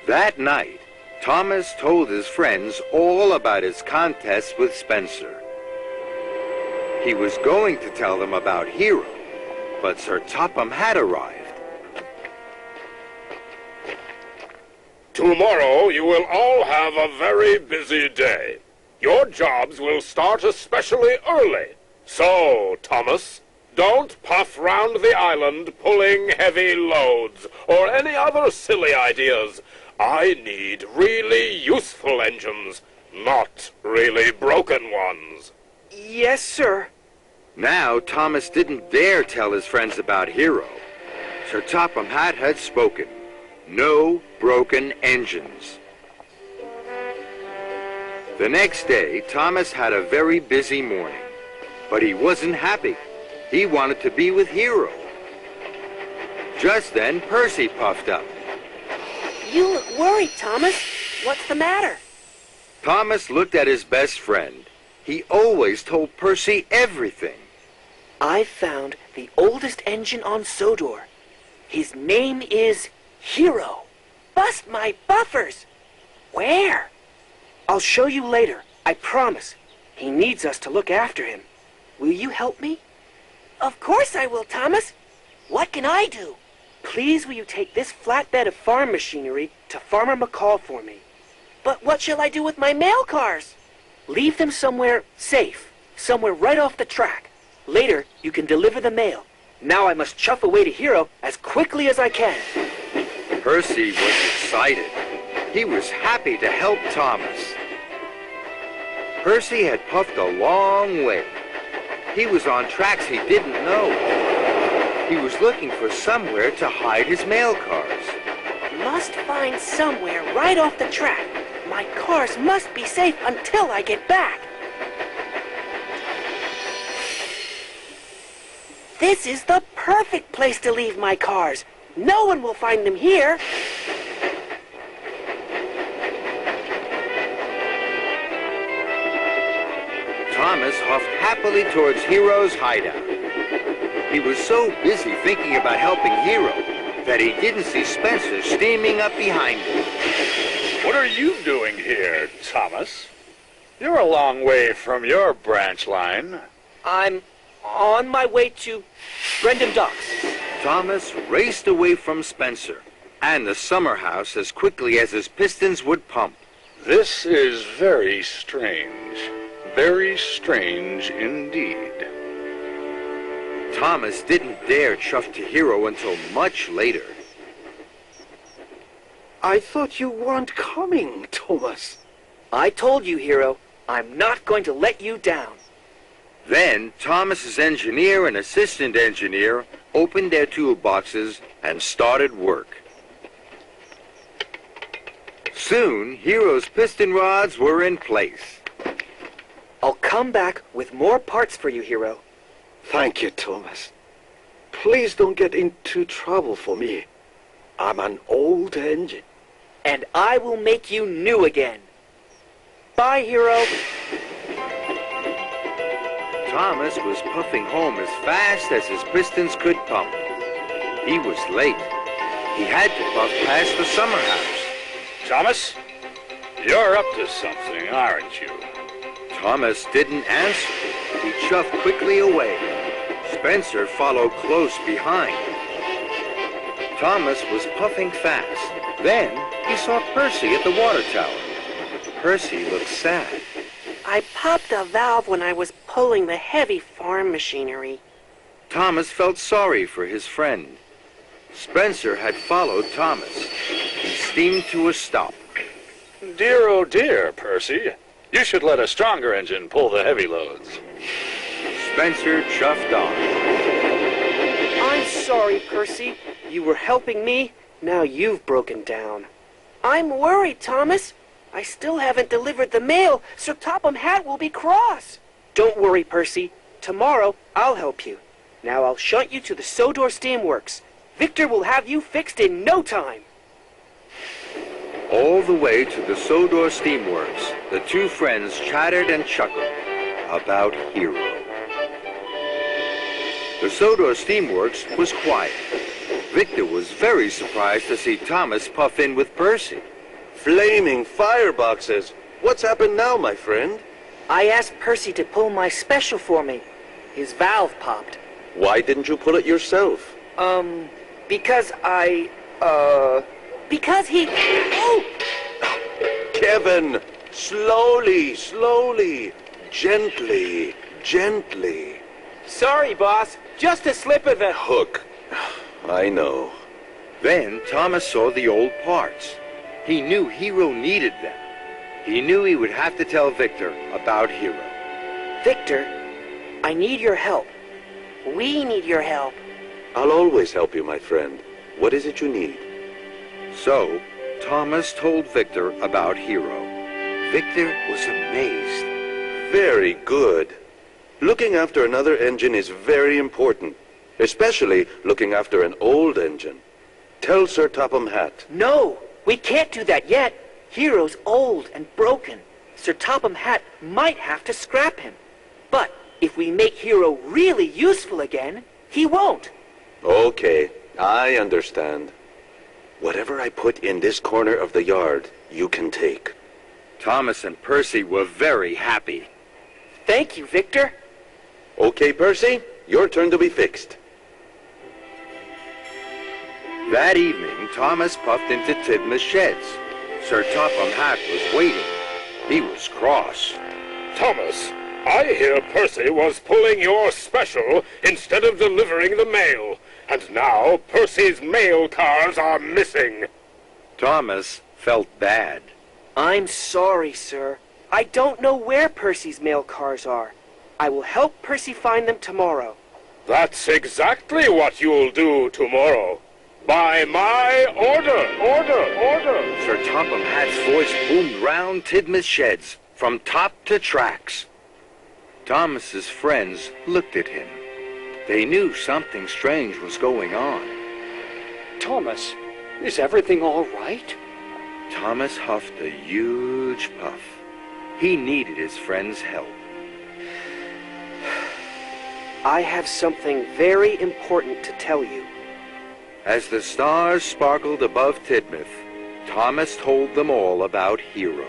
That night, Thomas told his friends all about his contest with Spencer. He was going to tell them about Hero, but Sir Topham had arrived. Tomorrow you will all have a very busy day. Your jobs will start especially early. So, Thomas, don't puff round the island pulling heavy loads or any other silly ideas. I need really useful engines, not really broken ones. Yes, sir. Now, Thomas didn't dare tell his friends about Hero. Sir Topham had spoken. No broken engines. The next day, Thomas had a very busy morning. But he wasn't happy. He wanted to be with Hero. Just then, Percy puffed up. You look worried, Thomas. What's the matter? Thomas looked at his best friend. He always told Percy everything. I found the oldest engine on Sodor. His name is Hero. Bust my buffers! Where? I'll show you later, I promise. He needs us to look after him. Will you help me? Of course I will, Thomas. What can I do? Please will you take this flatbed of farm machinery to Farmer McCall for me? But what shall I do with my mail cars? Leave them somewhere safe, somewhere right off the track. Later, you can deliver the mail. Now I must chuff away to Hero as quickly as I can. Percy was excited. He was happy to help Thomas. Percy had puffed a long way. He was on tracks he didn't know. He was looking for somewhere to hide his mail cars. Must find somewhere right off the track. My cars must be safe until I get back. This is the perfect place to leave my cars. No one will find them here. Thomas huffed happily towards Hero's hideout. He was so busy thinking about helping Hero that he didn't see Spencer steaming up behind him. What are you doing here, Thomas? You're a long way from your branch line. I'm on my way to Brendam Docks. Thomas raced away from Spencer and the summer house as quickly as his pistons would pump. This is very strange. Very strange indeed. Thomas didn't dare chuff to Hero until much later. I thought you weren't coming, Thomas. I told you, Hero, I'm not going to let you down. Then Thomas's engineer and assistant engineer opened their toolboxes and started work. Soon, Hero's piston rods were in place. I'll come back with more parts for you, Hero. Thank you, Thomas. Please don't get into trouble for me. I'm an old engine. And I will make you new again. Bye, Hero. Thomas was puffing home as fast as his pistons could pump. He was late. He had to puff past the summer house. Thomas, you're up to something, aren't you? Thomas didn't answer. He chuffed quickly away. Spencer followed close behind. Thomas was puffing fast. Then he saw Percy at the water tower. Percy looked sad. I popped a valve when I was pulling the heavy farm machinery. Thomas felt sorry for his friend. Spencer had followed Thomas. He steamed to a stop. Dear, oh dear, Percy. You should let a stronger engine pull the heavy loads. Spencer chuffed on. I'm sorry, Percy. You were helping me. Now you've broken down. I'm worried, Thomas. I still haven't delivered the mail. Sir Topham Hatt will be cross. Don't worry, Percy. Tomorrow, I'll help you. Now I'll shunt you to the Sodor Steamworks. Victor will have you fixed in no time. All the way to the Sodor Steamworks, the two friends chattered and chuckled about Hero. The Sodor Steamworks was quiet. Victor was very surprised to see Thomas puff in with Percy. Flaming fireboxes. What's happened now, my friend? I asked Percy to pull my special for me. His valve popped. Why didn't you pull it yourself? Because because he... Oh! Kevin! Slowly, slowly. Gently, gently. Sorry, boss. Just a slip of the... Hook. I know. Then Thomas saw the old parts. He knew Hero needed them. He knew he would have to tell Victor about Hero. Victor, I need your help. We need your help. I'll always help you, my friend. What is it you need? So, Thomas told Victor about Hero. Victor was amazed. Very good. Looking after another engine is very important, especially looking after an old engine. Tell Sir Topham Hatt. No, we can't do that yet. Hero's old and broken. Sir Topham Hatt might have to scrap him. But if we make Hero really useful again, he won't. Okay, I understand. Whatever I put in this corner of the yard, you can take. Thomas and Percy were very happy. Thank you, Victor. Okay, Percy, your turn to be fixed. That evening, Thomas puffed into Tidmouth's sheds. Sir Topham Hatt was waiting. He was cross. Thomas, I hear Percy was pulling your special instead of delivering the mail. And now Percy's mail cars are missing. Thomas felt bad. I'm sorry, sir. I don't know where Percy's mail cars are. I will help Percy find them tomorrow. That's exactly what you'll do tomorrow. By my order. Sir Topham Hatt's voice boomed round Tidmouth's sheds, from top to tracks. Thomas's friends looked at him. They knew something strange was going on. Thomas, is everything all right? Thomas huffed a huge puff. He needed his friend's help. I have something very important to tell you. As the stars sparkled above Tidmouth, Thomas told them all about Hero.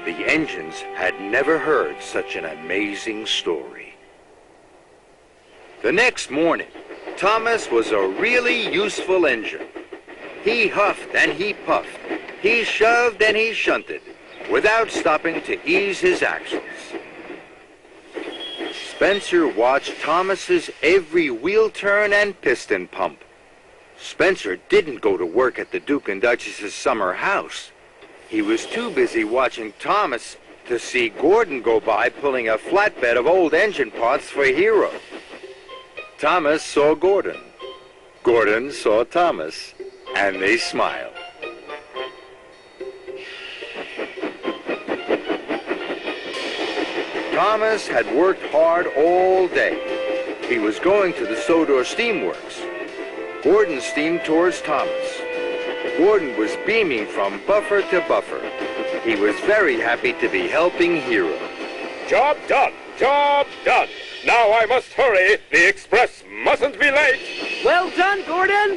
The engines had never heard such an amazing story. The next morning, Thomas was a really useful engine. He huffed and he puffed. He shoved and he shunted, without stopping to ease his axles. Spencer watched Thomas's every wheel turn and piston pump. Spencer didn't go to work at the Duke and Duchess's summer house. He was too busy watching Thomas to see Gordon go by pulling a flatbed of old engine parts for Hero. Thomas saw Gordon. Gordon saw Thomas, and they smiled. Thomas had worked hard all day. He was going to the Sodor Steamworks. Gordon steamed towards Thomas. Gordon was beaming from buffer to buffer. He was very happy to be helping Hero. Job done. Job done. Now I must hurry. The express mustn't be late. Well done, Gordon!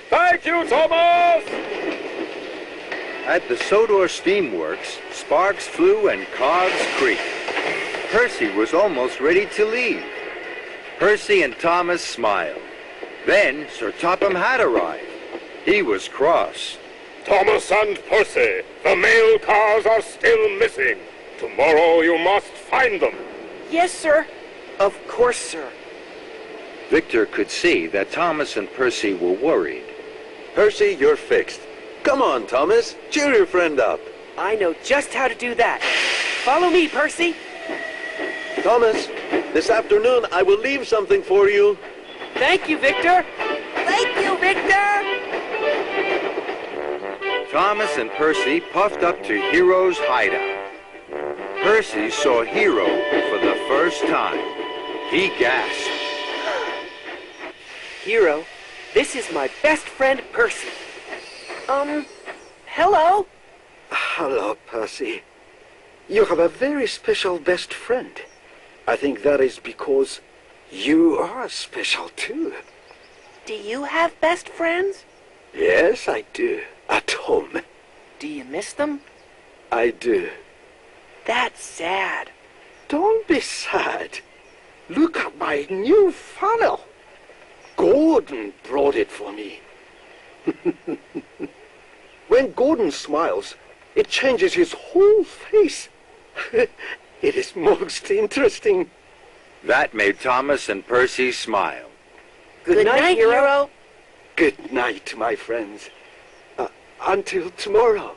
Thank you, Thomas! At the Sodor Steamworks, sparks flew and cogs creaked. Percy was almost ready to leave. Percy and Thomas smiled. Then Sir Topham Hatt arrived. He was cross. Thomas and Percy, the mail cars are still missing. Tomorrow you must find them. Yes, sir. Of course, sir. Victor could see that Thomas and Percy were worried. Percy, you're fixed. Come on, Thomas. Cheer your friend up. I know just how to do that. Follow me, Percy. Thomas, this afternoon I will leave something for you. Thank you, Victor. Thank you, Victor! Thomas and Percy puffed up to Hero's hideout. Percy saw Hero for the first time. He gasped. Hero, this is my best friend, Percy. Hello? Hello, Percy. You have a very special best friend. I think that is because you are special, too. Do you have best friends? Yes, I do. At home. Do you miss them? I do. That's sad. Don't be sad. Look at my new funnel. Gordon brought it for me. When Gordon smiles, it changes his whole face. It is most interesting. That made Thomas and Percy smile. Good night, Hero. Good night, my friends. Until tomorrow.